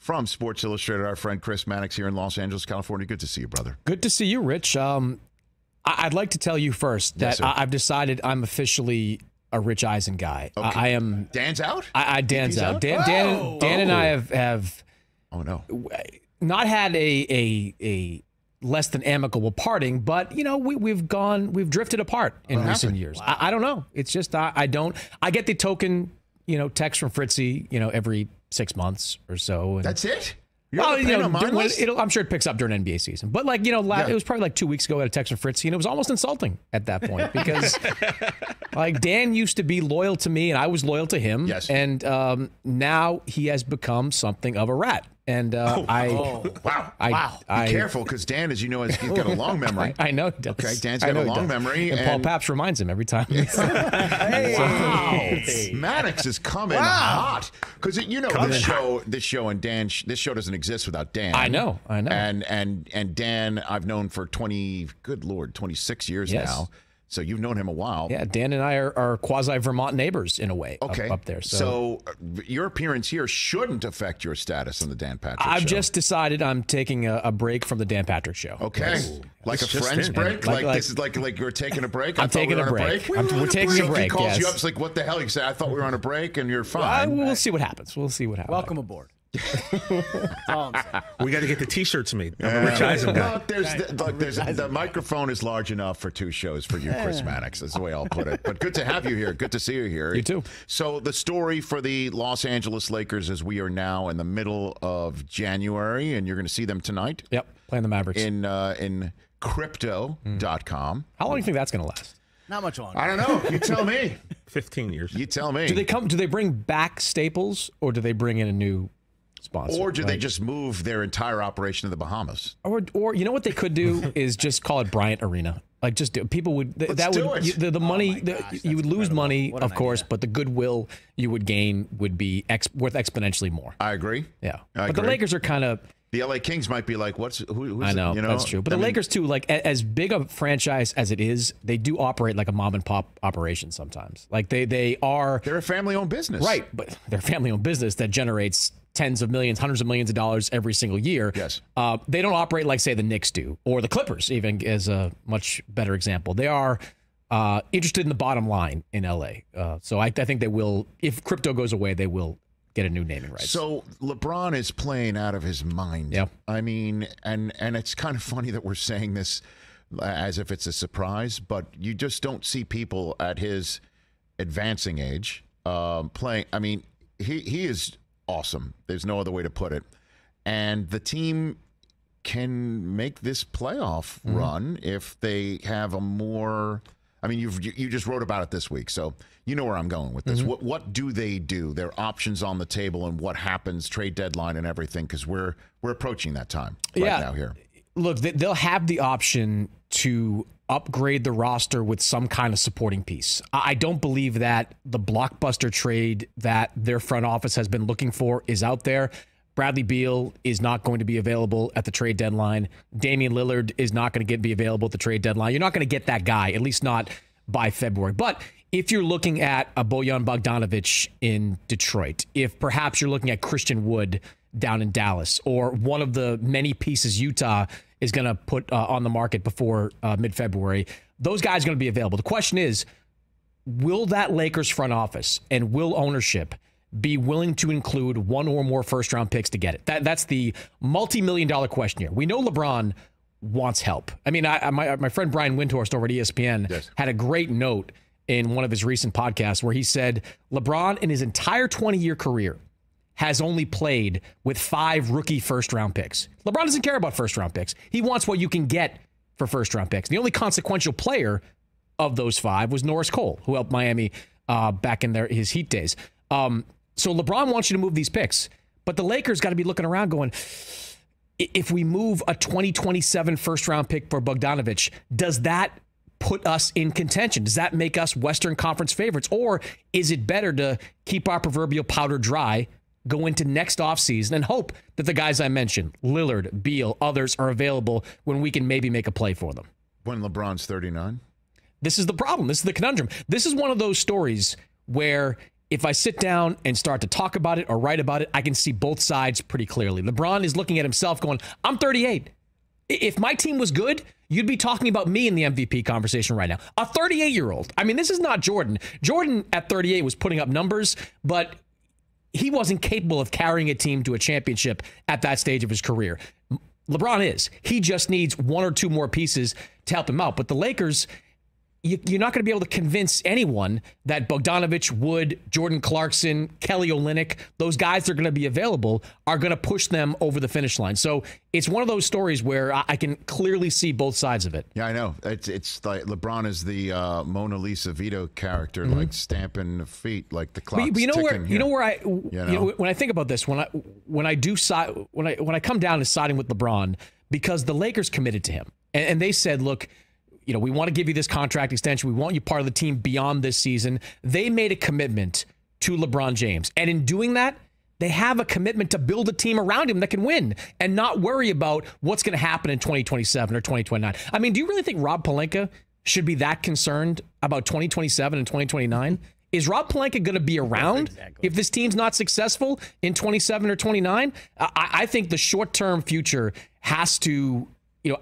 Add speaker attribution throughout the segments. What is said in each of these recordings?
Speaker 1: from Sports Illustrated, our friend Chris Mannix here in Los Angeles, California. Good to see you, brother.
Speaker 2: Good to see you, Rich. I'd like to tell you first that I've decided I'm officially a Rich Eisen guy.
Speaker 1: Okay.
Speaker 2: I am.
Speaker 1: Dan's out?
Speaker 2: Dan's out. Dan and I have not had a less than amicable parting, but we've drifted apart in recent years.
Speaker 1: Wow.
Speaker 2: I don't know. It's just I get the token text from Fritzy every 6 months or so. And
Speaker 1: that's it?
Speaker 2: I'm sure it picks up during NBA season. But it was probably 2 weeks ago I had a text from Fritzy, and it was almost insulting at that point because Dan used to be loyal to me and I was loyal to him.
Speaker 1: Yes.
Speaker 2: And now he has become something of a rat. And
Speaker 1: wow. Be careful, because Dan, as you know, he's got a long memory.
Speaker 2: I know he does.
Speaker 1: Okay, Dan's got a long memory.
Speaker 2: And Paul Papps reminds him every time.
Speaker 1: Wow. Mannix is coming hot. Because this show and Dan, this show doesn't exist without Dan.
Speaker 2: I know.
Speaker 1: And Dan, I've known for 26 years now. So you've known him a while.
Speaker 2: Yeah, Dan and I are quasi-Vermont neighbors in a way up there.
Speaker 1: So your appearance here shouldn't affect your status on the Dan Patrick Show.
Speaker 2: I've just decided I'm taking a break from the Dan Patrick Show.
Speaker 1: Okay. Like a friend's break? This is like you're taking a break?
Speaker 2: I'm taking a break. We're taking a break,
Speaker 1: He calls you up, it's like, what the hell? You say, I thought we were on a break, and you're fine.
Speaker 2: We'll see what happens.
Speaker 3: Welcome aboard.
Speaker 4: We got to get the T-shirts made. I'm a Rich Eisen guy.
Speaker 1: The microphone is large enough for 2 shows for you, Chris Mannix. That's the way I'll put it. But good to have you here. Good to see you here.
Speaker 2: You too.
Speaker 1: So the story for the Los Angeles Lakers is we are now in the middle of January, and you're going to see them tonight.
Speaker 2: Yep, playing the Mavericks.
Speaker 1: In crypto.com.
Speaker 2: How long do you think that's going to last?
Speaker 3: Not much longer.
Speaker 1: I don't know. You tell me.
Speaker 4: 15 years.
Speaker 1: You tell me.
Speaker 2: Do they bring back Staples, or do they bring in a new sponsor?
Speaker 1: Or do they just move their entire operation to the Bahamas?
Speaker 2: Or you know what they could do is just call it Bryant Arena. People would the money you would lose money, of course, but the goodwill you would gain would be worth exponentially more.
Speaker 1: I agree.
Speaker 2: Yeah, but the Lakers are kind of.
Speaker 1: The LA Kings might be like, who's
Speaker 2: I know, that's true. But the Lakers, too, as big a franchise as it is, they do operate like a mom-and-pop operation sometimes. They're
Speaker 1: a family-owned business.
Speaker 2: Right, but they're a family-owned business that generates tens of millions, hundreds of millions of dollars every single year.
Speaker 1: Yes.
Speaker 2: They don't operate like, say, the Knicks do, or the Clippers, even, as a much better example. They are interested in the bottom line in LA. So I think they will, if crypto goes away, they will get a new naming rights.
Speaker 1: So LeBron is playing out of his mind.
Speaker 2: Yeah.
Speaker 1: I mean, and it's kind of funny that we're saying this as if it's a surprise, but you just don't see people at his advancing age playing. I mean, he is awesome. There's no other way to put it. And the team can make this playoff run if they have a more. I mean, you just wrote about it this week, so you know where I'm going with this. What do they do? Their options on the table, and what happens, trade deadline and everything, because we're approaching that time now here.
Speaker 2: Look, they'll have the option to upgrade the roster with some kind of supporting piece. I don't believe that the blockbuster trade that their front office has been looking for is out there. Bradley Beal is not going to be available at the trade deadline. Damian Lillard is not going to be available at the trade deadline. You're not going to get that guy, at least not by February. But if you're looking at a Bojan Bogdanovic in Detroit, if perhaps you're looking at Christian Wood down in Dallas, or one of the many pieces Utah is going to put on the market before mid-February, those guys are going to be available. The question is, will that Lakers front office and will ownership be willing to include one or more first-round picks to get it? That's the multi-million-dollar question here. We know LeBron wants help. I mean, my friend Brian Windhorst over at ESPN had a great note in one of his recent podcasts where he said LeBron in his entire 20-year career has only played with 5 rookie first-round picks. LeBron doesn't care about first-round picks. He wants what you can get for first-round picks. The only consequential player of those 5 was Norris Cole, who helped Miami back in his Heat days. So LeBron wants you to move these picks, but the Lakers got to be looking around going, if we move a 2027 first-round pick for Bogdanovic, does that put us in contention? Does that make us Western Conference favorites? Or is it better to keep our proverbial powder dry, go into next offseason, and hope that the guys I mentioned, Lillard, Beal, others, are available when we can maybe make a play for them?
Speaker 1: When LeBron's 39?
Speaker 2: This is the problem. This is the conundrum. This is one of those stories where if I sit down and start to talk about it or write about it, I can see both sides pretty clearly. LeBron is looking at himself going, I'm 38. If my team was good, you'd be talking about me in the MVP conversation right now. A 38-year-old. I mean, this is not Jordan. Jordan at 38 was putting up numbers, but he wasn't capable of carrying a team to a championship at that stage of his career. LeBron is. He just needs one or two more pieces to help him out. But the Lakers, you're not going to be able to convince anyone that Bogdanovich, Wood, Jordan Clarkson, Kelly Olynyk, those guys that are going to be available are going to push them over the finish line. So it's one of those stories where I can clearly see both sides of it.
Speaker 1: Yeah, I know. It's like LeBron is the Mona Lisa Vito character, like stamping feet, like the clock's
Speaker 2: but you know
Speaker 1: ticking
Speaker 2: where when I think about this, when I come down to siding with LeBron, because the Lakers committed to him and they said, look, we want to give you this contract extension. We want you part of the team beyond this season. They made a commitment to LeBron James. And in doing that, they have a commitment to build a team around him that can win and not worry about what's going to happen in 2027 or 2029. I mean, do you really think Rob Pelinka should be that concerned about 2027 and 2029? Is Rob Pelinka going to be around if this team's not successful in 27 or 29? I think the short-term future has to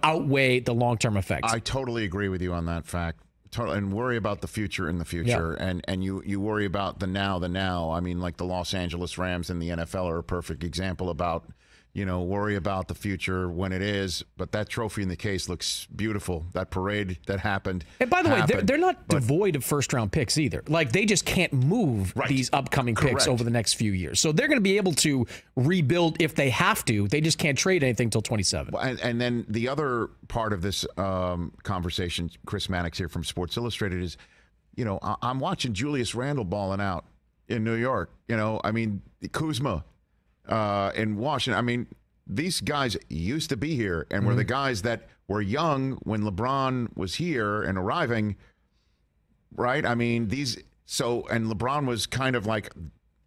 Speaker 2: outweigh the long-term effects.
Speaker 1: I totally agree with you on that fact. And worry about the future in the future. Yeah. And you worry about the now. I mean, like the Los Angeles Rams in the NFL are a perfect example about, worry about the future when it is. But that trophy in the case looks beautiful. That parade that happened.
Speaker 2: And by the way, they're not devoid of first-round picks either. Like, they just can't move these upcoming picks over the next few years. So they're going to be able to rebuild if they have to. They just can't trade anything till 27.
Speaker 1: And then the other part of this conversation, Chris Mannix here from Sports Illustrated, is, I'm watching Julius Randle balling out in New York. I mean, Kuzma in Washington. I mean, these guys used to be here and were the guys that were young when LeBron was here and arriving, right? I mean, and LeBron was kind of like,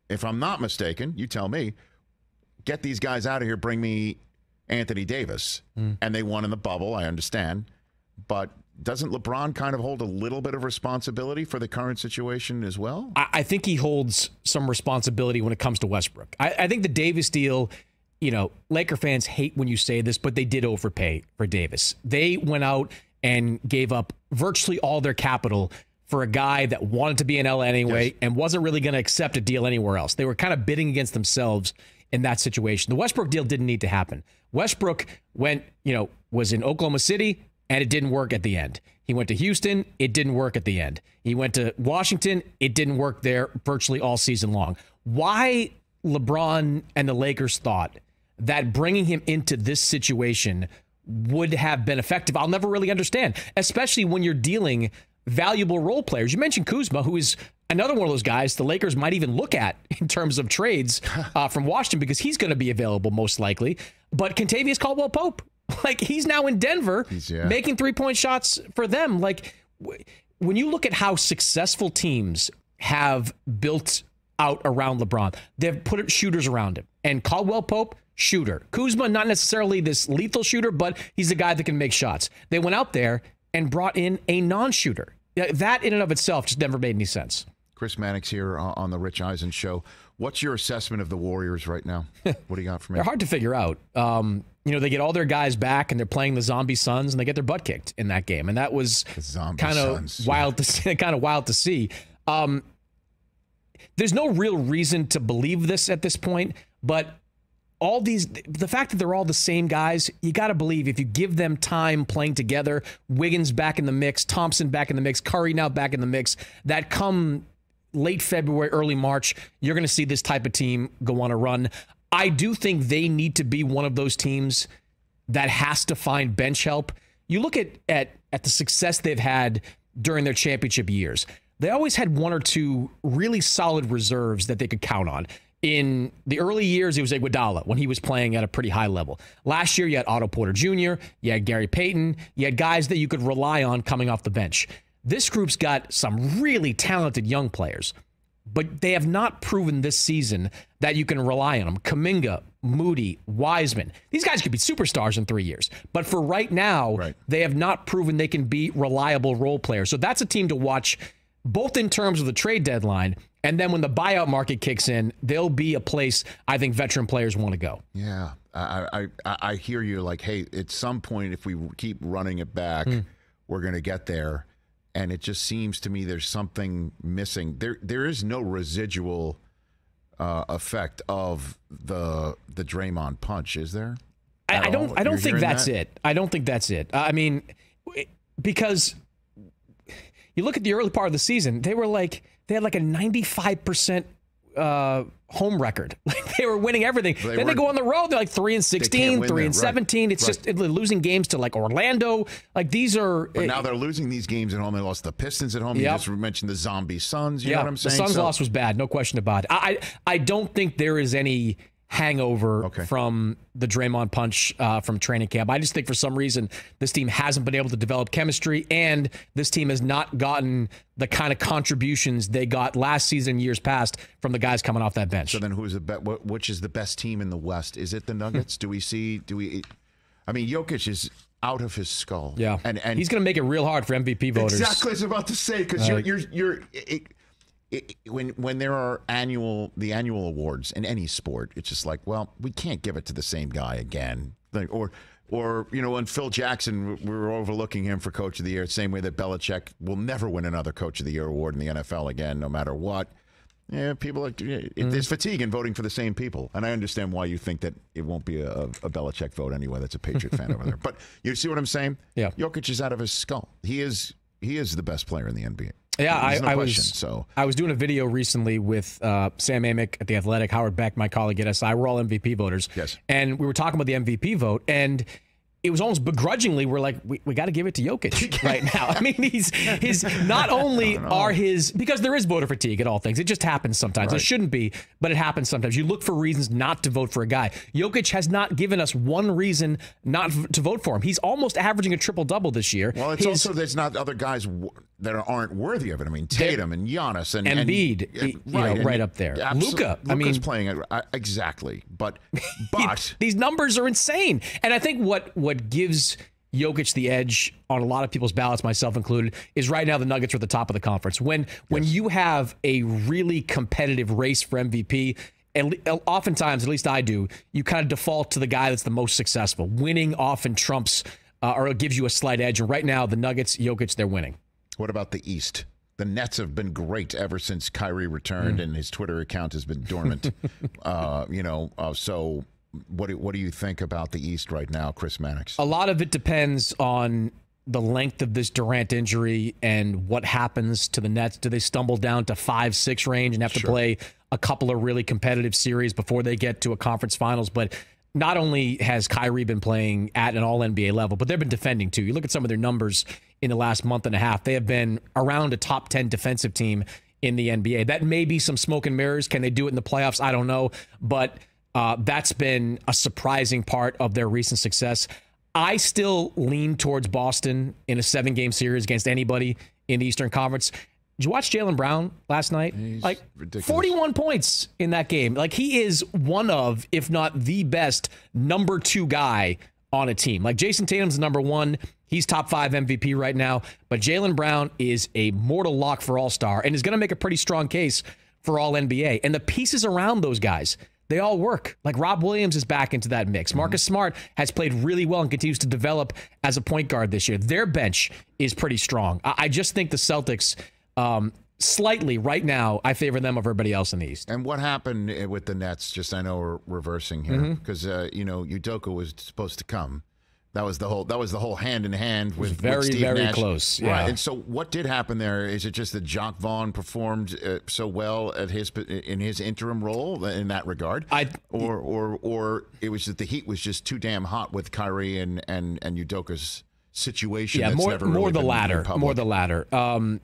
Speaker 1: if I'm not mistaken, you tell me, get these guys out of here, bring me Anthony Davis. And they won in the bubble, I understand. But doesn't LeBron kind of hold a little bit of responsibility for the current situation as well?
Speaker 2: I think he holds some responsibility when it comes to Westbrook. I think the Davis deal, Laker fans hate when you say this, but they did overpay for Davis. They went out and gave up virtually all their capital for a guy that wanted to be in LA anyway and wasn't really going to accept a deal anywhere else. They were kind of bidding against themselves in that situation. The Westbrook deal didn't need to happen. Westbrook was in Oklahoma City, and it didn't work at the end. He went to Houston. It didn't work at the end. He went to Washington. It didn't work there virtually all season long. Why LeBron and the Lakers thought that bringing him into this situation would have been effective, I'll never really understand, especially when you're dealing valuable role players. You mentioned Kuzma, who is another one of those guys the Lakers might even look at in terms of trades from Washington because he's going to be available most likely. But Kentavious Caldwell-Pope, like, he's now in Denver making three-point shots for them. Like, when you look at how successful teams have built out around LeBron, they've put shooters around him. And Caldwell-Pope, shooter. Kuzma, not necessarily this lethal shooter, but he's a guy that can make shots. They went out there and brought in a non-shooter. That in and of itself just never made any sense.
Speaker 1: Chris Mannix here on the Rich Eisen Show. What's your assessment of the Warriors right now? What do you got for me?
Speaker 2: They're hard to figure out. They get all their guys back, and they're playing the Zombie Suns, and they get their butt kicked in that game, and that was kind of wild to see. There's no real reason to believe this at this point, but the fact that they're all the same guys, you got to believe if you give them time playing together, Wiggins back in the mix, Thompson back in the mix, Curry now back in the mix, that come late February, early March, you're going to see this type of team go on a run. I do think they need to be one of those teams that has to find bench help. You look at the success they've had during their championship years. They always had one or two really solid reserves that they could count on. In the early years, it was Iguodala when he was playing at a pretty high level. Last year, you had Otto Porter Jr., you had Gary Payton, you had guys that you could rely on coming off the bench. This group's got some really talented young players, but they have not proven this season that you can rely on them. Kuminga, Moody, Wiseman. These guys could be superstars in 3 years. But for right now, they have not proven they can be reliable role players. So that's a team to watch, both in terms of the trade deadline And then when the buyout market kicks in, there'll be a place I think veteran players want to go.
Speaker 1: Yeah, I hear you. Like, hey, at some point, if we keep running it back, we're going to get there. And it just seems to me there's something missing. There is no residual effect of the Draymond punch, is there?
Speaker 2: I don't think that's it. I don't think that's it. I mean, because you look at the early part of the season, they had like a 95% home record. Like they were winning everything. Then they go on the road. They're like 3-16, 3-17. Right. It's just losing games to like Orlando. Like these are.
Speaker 1: But now they're losing these games at home. They lost the Pistons at home. You just mentioned the zombie Suns. You know what I'm saying?
Speaker 2: The Suns loss was bad. No question about it. I don't think there is any hangover from the Draymond punch from training camp. I just think for some reason this team hasn't been able to develop chemistry, and this team has not gotten the kind of contributions they got last season, years past, from the guys coming off that bench.
Speaker 1: So then which is the best team in the West? Is it the Nuggets? I mean, Jokic is out of his skull.
Speaker 2: Yeah. And he's going to make it real hard for MVP voters.
Speaker 1: Exactly. I was about to say, because when there are the annual awards in any sport, it's just like, well, we can't give it to the same guy again. Like, or when Phil Jackson, we were overlooking him for Coach of the Year, same way that Belichick will never win another Coach of the Year award in the NFL again, no matter what. Yeah, people there's fatigue in voting for the same people, and I understand why you think that it won't be a Belichick vote anyway. That's a Patriot fan over there, but you see what I'm saying? Yeah, Jokic is out of his skull. He is the best player in the NBA.
Speaker 2: Yeah, I was doing a video recently with Sam Amick at The Athletic, Howard Beck, my colleague at SI. We're all MVP voters.
Speaker 1: Yes.
Speaker 2: And we were talking about the MVP vote, and it was almost begrudgingly, we're like, we got to give it to Jokic right now. I mean, he's not only are his, because there is voter fatigue at all things. It just happens sometimes. Right. It shouldn't be, but it happens sometimes. You look for reasons not to vote for a guy. Jokic has not given us one reason not to vote for him. He's almost averaging a triple-double this year.
Speaker 1: Well, it's also there's not other guys that aren't worthy of it. I mean, Tatum and Giannis and
Speaker 2: Embiid, right up there. Luka.
Speaker 1: Luka's playing exactly, but
Speaker 2: these numbers are insane. And I think what gives Jokic the edge on a lot of people's ballots, myself included, is right now the Nuggets are at the top of the conference. When you have a really competitive race for MVP, and oftentimes, at least I do, you kind of default to the guy that's the most successful. Winning often trumps or it gives you a slight edge. And right now, the Nuggets, Jokic, they're winning.
Speaker 1: What about the East? The Nets have been great ever since Kyrie returned, and his Twitter account has been dormant. So what do you think about the East right now, Chris Mannix?
Speaker 2: A lot of it depends on the length of this Durant injury and what happens to the Nets. Do they stumble down to 5-6 range and have to play a couple of really competitive series before they get to a conference finals? But not only has Kyrie been playing at an all-NBA level, but they've been defending too. You look at some of their numbers in the last month and a half. They have been around a top 10 defensive team in the NBA. That may be some smoke and mirrors. Can they do it in the playoffs? I don't know. But that's been a surprising part of their recent success. I still lean towards Boston in a 7-game series against anybody in the Eastern Conference. Did you watch Jaylen Brown last night?
Speaker 1: He's
Speaker 2: like
Speaker 1: ridiculous.
Speaker 2: 41 points in that game. Like he is one of, if not the best, number 2 guy on a team. Like Jason Tatum's number 1. He's top 5 MVP right now. But Jaylen Brown is a mortal lock for All-Star and is going to make a pretty strong case for All-NBA. And the pieces around those guys, they all work. Like Rob Williams is back into that mix. Marcus Smart has played really well and continues to develop as a point guard this year. Their bench is pretty strong. I just think the Celtics, slightly right now, I favor them over everybody else in the East.
Speaker 1: And what happened with the Nets? Just I know we're reversing here because Udoka was supposed to come. That was the whole hand in hand with Steve
Speaker 2: very
Speaker 1: Nash.
Speaker 2: Close. Yeah.
Speaker 1: Right. And so what did happen there? Is it just that Jacques Vaughn performed so well at in his interim role in that regard, or it was that the Heat was just too damn hot with Kyrie and Udoka's situation?
Speaker 2: Yeah,
Speaker 1: that's
Speaker 2: more
Speaker 1: never really
Speaker 2: the
Speaker 1: been
Speaker 2: latter.
Speaker 1: public.
Speaker 2: More the latter. From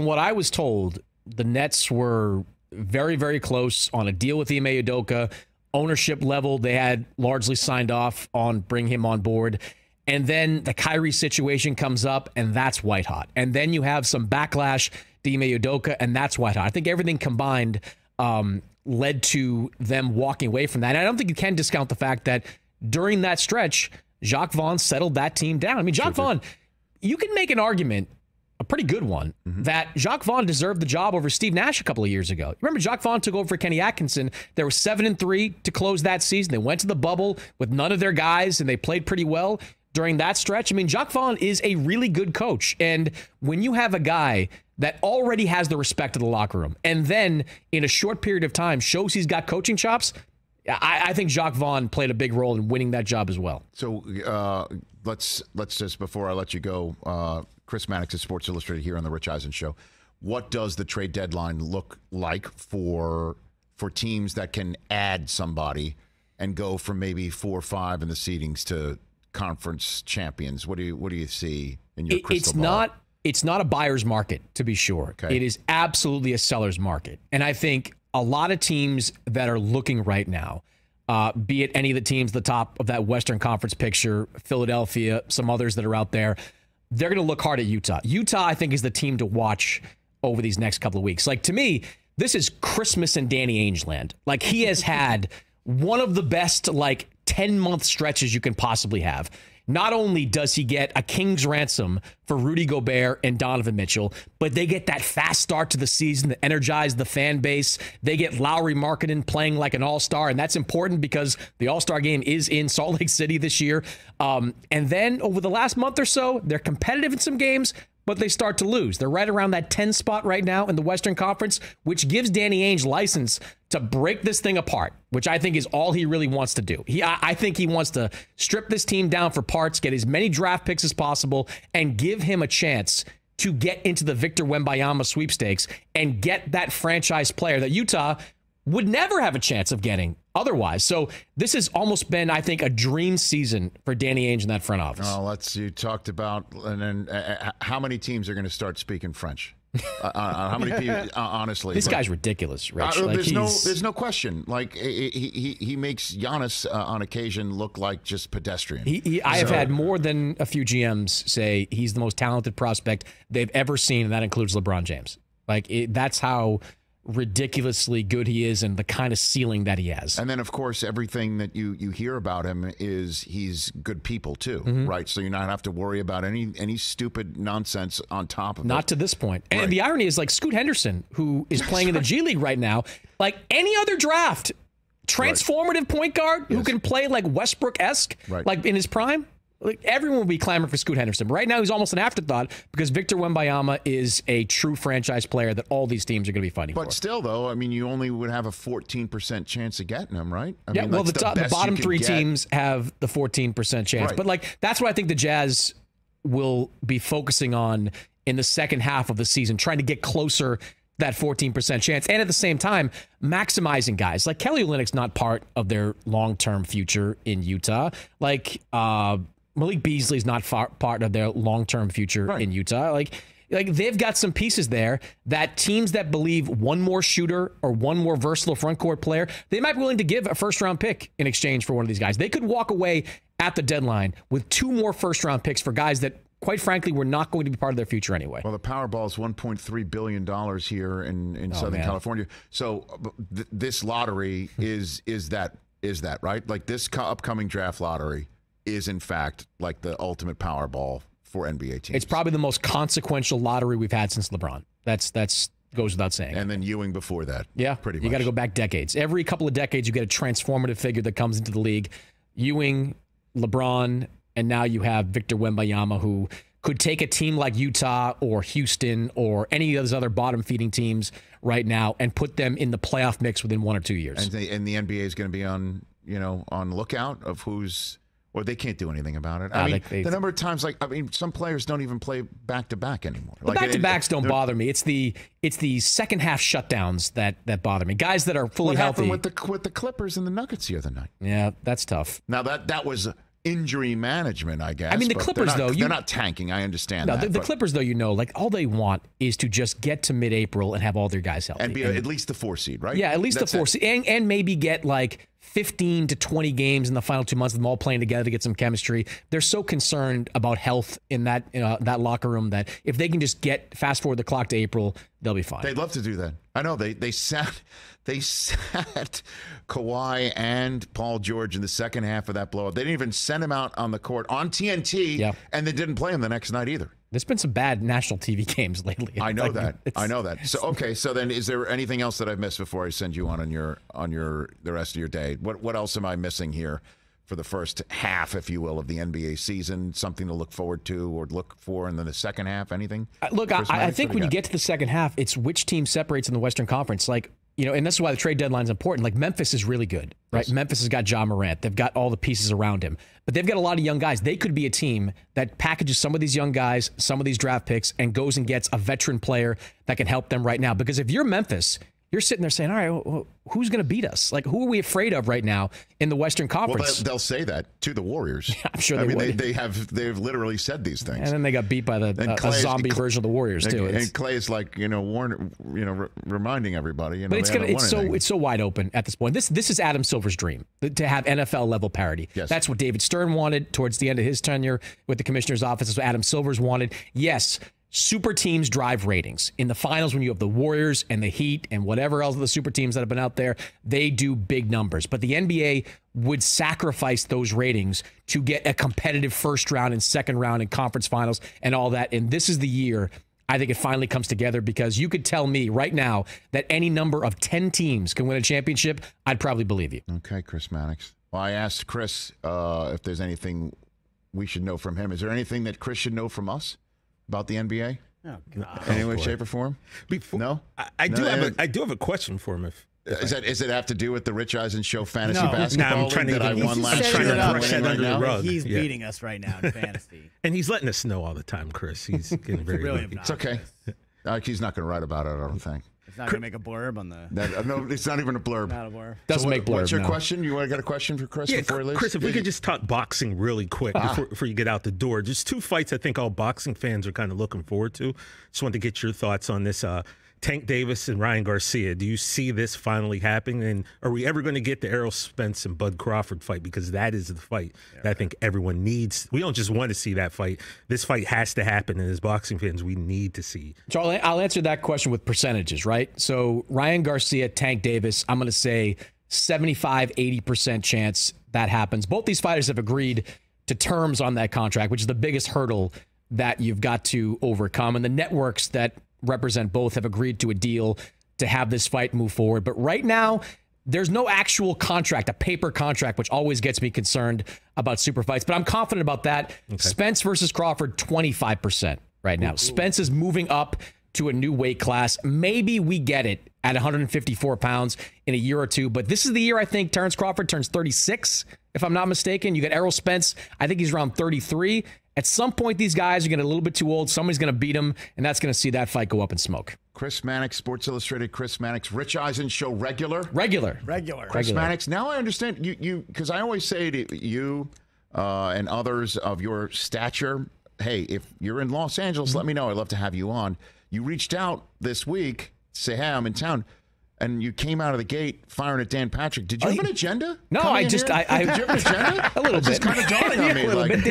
Speaker 2: what I was told, the Nets were very, very close on a deal with Ime Udoka. Ownership level, they had largely signed off on bring him on board. And then the Kyrie situation comes up, and that's white hot. And then you have some backlash to Ime Udoka, and that's white hot. I think everything combined led to them walking away from that. And I don't think you can discount the fact that during that stretch, Jacques Vaughn settled that team down. I mean, Jacques Vaughn, you can make an argument, a pretty good one, that Jacques Vaughn deserved the job over Steve Nash a couple of years ago. Remember, Jacques Vaughn took over for Kenny Atkinson. They were 7-3 to close that season. They went to the bubble with none of their guys, and they played pretty well during that stretch. I mean, Jacques Vaughn is a really good coach. And when you have a guy that already has the respect of the locker room, and then in a short period of time shows he's got coaching chops, I think Jacques Vaughn played a big role in winning that job as well.
Speaker 1: So let's just, before I let you go, Chris Mannix of Sports Illustrated here on the Rich Eisen Show. What does the trade deadline look like for teams that can add somebody and go from maybe 4 or 5 in the seedings to conference champions? What do you see in your crystal ball?
Speaker 2: It's not a buyer's market, to be sure.
Speaker 1: Okay.
Speaker 2: It is absolutely a seller's market. And I think a lot of teams that are looking right now, be it any of the teams at the top of that Western Conference picture, Philadelphia, some others that are out there, they're going to look hard at Utah. Utah, I think, is the team to watch over these next couple of weeks. Like, to me, this is Christmas in Danny Ainge land. Like, he has had one of the best, 10-month stretches you can possibly have. Not only does he get a king's ransom for Rudy Gobert and Donovan Mitchell, but they get that fast start to the season that energized the fan base. They get Lauri Markkanen playing like an all-star, and that's important because the all-star game is in Salt Lake City this year. And then over the last month or so, they're competitive in some games, but they start to lose. They're right around that 10 spot right now in the Western Conference, which gives Danny Ainge license to break this thing apart, which I think is all he really wants to do. I think he wants to strip this team down for parts, get as many draft picks as possible, and give him a chance to get into the Victor Wembanyama sweepstakes and get that franchise player that Utah would never have a chance of getting otherwise. So this has almost been, I think, a dream season for Danny Ainge in that front office.
Speaker 1: Oh, you talked about, and then how many teams are going to start speaking French? How many people? Honestly,
Speaker 2: this guy's ridiculous, Rich.
Speaker 1: There's no question. Like he makes Giannis on occasion look like just pedestrian.
Speaker 2: I have had more than a few GMs say he's the most talented prospect they've ever seen, and that includes LeBron James. That's how ridiculously good he is and the kind of ceiling that he has.
Speaker 1: And then, of course, everything that you hear about him is he's good people too, right? So you're not have to worry about any stupid nonsense on top of it.
Speaker 2: Not to this point. And the irony is, Scoot Henderson, who is playing in the G League right now, like any other draft, transformative point guard who can play like Westbrook-esque, like in his prime. Everyone will be clamoring for Scoot Henderson. But right now, he's almost an afterthought because Victor Wembanyama is a true franchise player that all these teams are going to be fighting for.
Speaker 1: But still, though, I mean, you only would have a 14% chance of getting him, right? I mean,
Speaker 2: well, the bottom 3 teams have the 14% chance.
Speaker 1: Right.
Speaker 2: But, that's what I think the Jazz will be focusing on in the second half of the season, trying to get closer that 14% chance. And at the same time, maximizing guys. Like Kelly Olynyk's not part of their long-term future in Utah. Malik Beasley's not part of their long-term future in Utah. Like they've got some pieces there that teams that believe one more shooter or one more versatile front court player, they might be willing to give a first-round pick in exchange for one of these guys. They could walk away at the deadline with 2 more first-round picks for guys that, quite frankly, were not going to be part of their future anyway.
Speaker 1: Well, the Powerball is $1.3 billion here in Southern California. So this lottery is that, right? Like this upcoming draft lottery is in fact like the ultimate Powerball for NBA teams.
Speaker 2: It's probably the most consequential lottery we've had since LeBron. That's goes without saying.
Speaker 1: And then Ewing before that.
Speaker 2: Yeah,
Speaker 1: pretty much.
Speaker 2: You got to go back decades. Every couple of decades, you get a transformative figure that comes into the league. Ewing, LeBron, and now you have Victor Wembanyama, who could take a team like Utah or Houston or any of those other bottom-feeding teams right now and put them in the playoff mix within 1 or 2 years.
Speaker 1: And the NBA is going to be on lookout of who's. Or they can't do anything about it. The number of times, some players don't even play back-to-back anymore.
Speaker 2: The back-to-backs don't bother me. It's the second half shutdowns that bother me. Guys that are fully healthy.
Speaker 1: What happened with the Clippers and the Nuggets the other night?
Speaker 2: Yeah, that's tough.
Speaker 1: Now that was injury management, I guess.
Speaker 2: I mean, the Clippers,
Speaker 1: they're not tanking. I understand that.
Speaker 2: The Clippers, though, all they want is to just get to mid-April and have all their guys healthy.
Speaker 1: And be at least the 4 seed, right?
Speaker 2: Yeah, at least the 4 seed. And maybe get 15 to 20 games in the final 2 months of them all playing together to get some chemistry. They're so concerned about health in that locker room that if they can just fast forward the clock to April, they'll be fine.
Speaker 1: They'd love to do that. I know they sat Kawhi and Paul George in the second half of that blowout. They didn't even send him out on the court on TNT, and they didn't play him the next night either.
Speaker 2: There's been some bad national TV games lately.
Speaker 1: I know that. I know that. So okay. So then, is there anything else that I've missed before I send you on your the rest of your day? What else am I missing here for the first half, if you will, of the NBA season? Something to look forward to or look for in the second half? Anything?
Speaker 2: Look, I think when you get to the second half, it's which team separates in the Western Conference. Like, you know, and this is why the trade deadline is important. Like, Memphis is really good, right? Yes. Memphis has got Ja Morant. They've got all the pieces around him. But they've got a lot of young guys. They could be a team that packages some of these young guys, some of these draft picks, and goes and gets a veteran player that can help them right now. Because if you're Memphis, you're sitting there saying, all right, well, who's going to beat us? Like, who are we afraid of right now in the Western Conference?
Speaker 1: Well, they'll say that to the Warriors.
Speaker 2: Yeah, I'm sure they would.
Speaker 1: They've literally said these things.
Speaker 2: And then they got beat by a zombie version of the Warriors, too.
Speaker 1: And Clay's like, reminding everybody. You know,
Speaker 2: but it's so wide open at this point. This is Adam Silver's dream, to have NFL level parity.
Speaker 1: Yes.
Speaker 2: That's what David Stern wanted towards the end of his tenure with the commissioner's office. That's what Adam Silver's wanted. Yes. Super teams drive ratings. In the finals, when you have the Warriors and the Heat and whatever else of the super teams that have been out there, they do big numbers. But the NBA would sacrifice those ratings to get a competitive first round and second round and conference finals and all that. And this is the year I think it finally comes together, because you could tell me right now that any number of 10 teams can win a championship. I'd probably believe you.
Speaker 1: Okay, Chris Mannix. Well, I asked Chris if there's anything we should know from him. Is there anything that Chris should know from us about the NBA?
Speaker 3: Oh, God.
Speaker 1: Any way, shape, or form? No?
Speaker 4: I do have a question for him.
Speaker 1: Does it have to do with the Rich Eisen Show fantasy
Speaker 3: No.
Speaker 1: basketball
Speaker 4: I'm trying
Speaker 1: league
Speaker 4: to
Speaker 1: that I won last year?
Speaker 4: trying to
Speaker 1: and
Speaker 4: brush
Speaker 1: winning
Speaker 4: that
Speaker 1: right
Speaker 4: under
Speaker 1: now?
Speaker 4: the rug.
Speaker 3: He's
Speaker 4: Yeah.
Speaker 3: beating us right now in fantasy.
Speaker 4: And he's letting us know all the time, Chris. He's getting very
Speaker 3: really
Speaker 4: lucky.
Speaker 1: It's okay. He's not going to write about it, I don't think.
Speaker 3: It's not going to make a blurb on the...
Speaker 1: No, it's not even a blurb.
Speaker 3: Not a blurb.
Speaker 2: Doesn't make blurb.
Speaker 1: What's your
Speaker 2: no.
Speaker 1: question? You want to get a question for Chris before he leaves?
Speaker 4: Chris, if we could just talk boxing really quick before you get out the door. Just two fights I think all boxing fans are kind of looking forward to. Just wanted to get your thoughts on this. Tank Davis and Ryan Garcia. Do you see this finally happening? And are we ever going to get the Errol Spence and Bud Crawford fight? Because that is the fight that I think everyone needs. We don't just want to see that fight. This fight has to happen, and as boxing fans, we need to see.
Speaker 2: So I'll answer that question with percentages, right? So Ryan Garcia, Tank Davis, I'm going to say 75, 80% chance that happens. Both these fighters have agreed to terms on that contract, which is the biggest hurdle that you've got to overcome. And the networks that represent both have agreed to a deal to have this fight move forward. But right now, there's no actual contract, a paper contract, which always gets me concerned about super fights. But I'm confident about that. Okay. Spence versus Crawford, 25% right now. Ooh. Spence is moving up to a new weight class. Maybe we get it at 154 pounds in a year or two. But this is the year I think Terrence Crawford turns 36, if I'm not mistaken. You got Errol Spence. I think he's around 33. At some point, these guys are getting a little bit too old. Somebody's going to beat them, and that's going to see that fight go up in smoke.
Speaker 1: Chris Mannix, Sports Illustrated. Chris Mannix, Rich Eisen Show regular.
Speaker 2: Chris
Speaker 1: Mannix. Now I understand you because I always say to you and others of your stature, hey, if you're in Los Angeles, let me know. I'd love to have you on. You reached out this week to say, hey, I'm in town. And you came out of the gate firing at Dan Patrick. Did you have an agenda?
Speaker 2: No,
Speaker 1: Did you have an agenda?
Speaker 2: A little bit.
Speaker 1: It's kind of dawning on me.
Speaker 2: A little bit.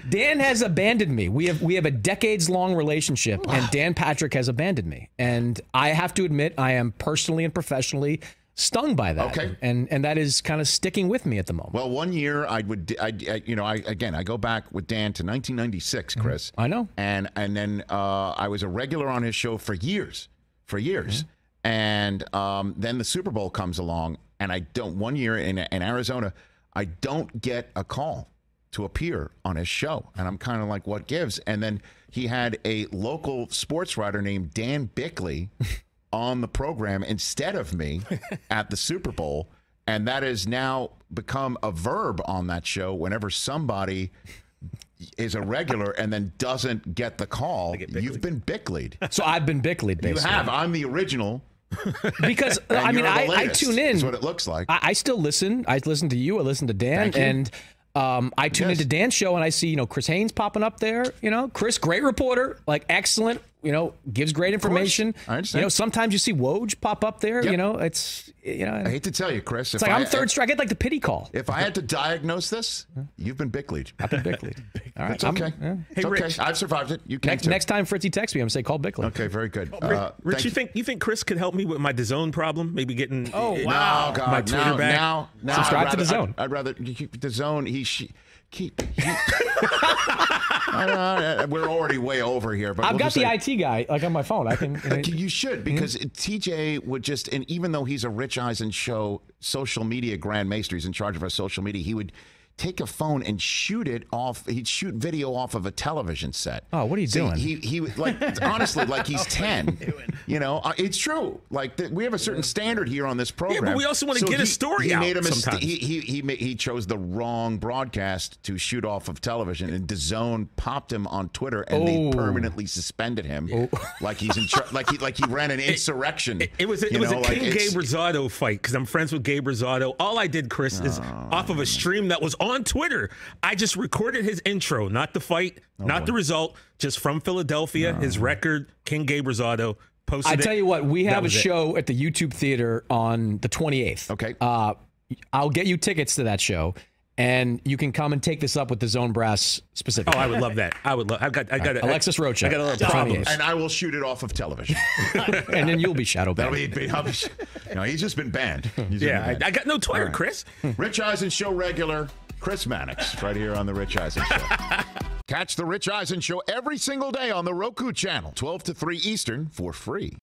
Speaker 2: Dan has abandoned me. We have a decades-long relationship, and Dan Patrick has abandoned me. And I have to admit, I am personally and professionally stung by that.
Speaker 1: Okay.
Speaker 2: And that is kind of sticking with me at the moment.
Speaker 1: Well, one year I go back with Dan to 1996, Chris.
Speaker 2: I know.
Speaker 1: And then I was a regular on his show for years. Mm-hmm. And then the Super Bowl comes along, and I don't. One year in Arizona, I don't get a call to appear on his show, and I'm kind of like, what gives? And then he had a local sports writer named Dan Bickley on the program instead of me at the Super Bowl, and that has now become a verb on that show. Whenever somebody is a regular and then doesn't get the call, you've been Bickleyed.
Speaker 2: So I've been Bickleyed, basically.
Speaker 1: You have. I'm the original.
Speaker 2: Because I tune in.
Speaker 1: That's what it looks like.
Speaker 2: I still listen. I listen to you. I listen to Dan, and I tune into Dan's show, and I see Chris Haynes popping up there. Chris, great reporter, like excellent. Gives great information.
Speaker 1: I understand.
Speaker 2: Sometimes you see Woj pop up there.
Speaker 1: Yep.
Speaker 2: It's
Speaker 1: I hate to tell you, Chris.
Speaker 2: It's like I'm third strike. I get like the pity call.
Speaker 1: If I had to diagnose this, you've been Bickleyed.
Speaker 2: I've been Bickleyed. All right,
Speaker 1: it's okay. It's okay. Rich, I've survived it. You can
Speaker 2: next time Fritzy texts me, I'm gonna say call Bickley.
Speaker 1: Okay, very good.
Speaker 4: Rich, you think Chris could help me with my DAZN problem? Maybe getting
Speaker 1: wow,
Speaker 4: my Twitter back.
Speaker 1: Now
Speaker 2: subscribe to DAZN.
Speaker 1: I'd rather you keep DAZN. We're already way over here, but
Speaker 2: I've got the IT guy like on my phone. I can.
Speaker 1: You should, because TJ would just, and even though he's a Rich Eisen Show social media Grand Maester, he's in charge of our social media, he would take a phone and shoot it off. He'd shoot video off of a television set.
Speaker 2: Oh, what are you doing?
Speaker 1: He like honestly, like he's 10. You know, it's true. Like we have a certain standard here on this program.
Speaker 4: Yeah, but we also want to get a story out.
Speaker 1: Made a
Speaker 4: sometimes.
Speaker 1: he chose the wrong broadcast to shoot off of television, and DAZN popped him on Twitter, and they permanently suspended him. Like he's in like he ran an insurrection.
Speaker 4: It was a King Gabe Rosado fight, because I'm friends with Gabe Rosado. All I did, Chris, is off of a stream that was on Twitter. I just recorded his intro, not the fight, not the result, just from Philadelphia, his record, King Gabe Rosado. Posted
Speaker 2: I tell you what, we have a show at the YouTube Theater on the 28th.
Speaker 1: Okay.
Speaker 2: I'll get you tickets to that show, and you can come and take this up with the Zone Brass specifically.
Speaker 4: Oh, I would love that. I got
Speaker 2: Alexis Rocha.
Speaker 4: I got a little problem.
Speaker 1: And I will shoot it off of television.
Speaker 2: And then you'll be shadow banned.
Speaker 1: He's just been banned.
Speaker 4: I got no Twitter, right. Chris.
Speaker 1: Rich Eisen Show regular Chris Mannix, right here on the Rich Eisen Show. Catch the Rich Eisen Show every single day on the Roku channel, 12 to 3 Eastern, for free.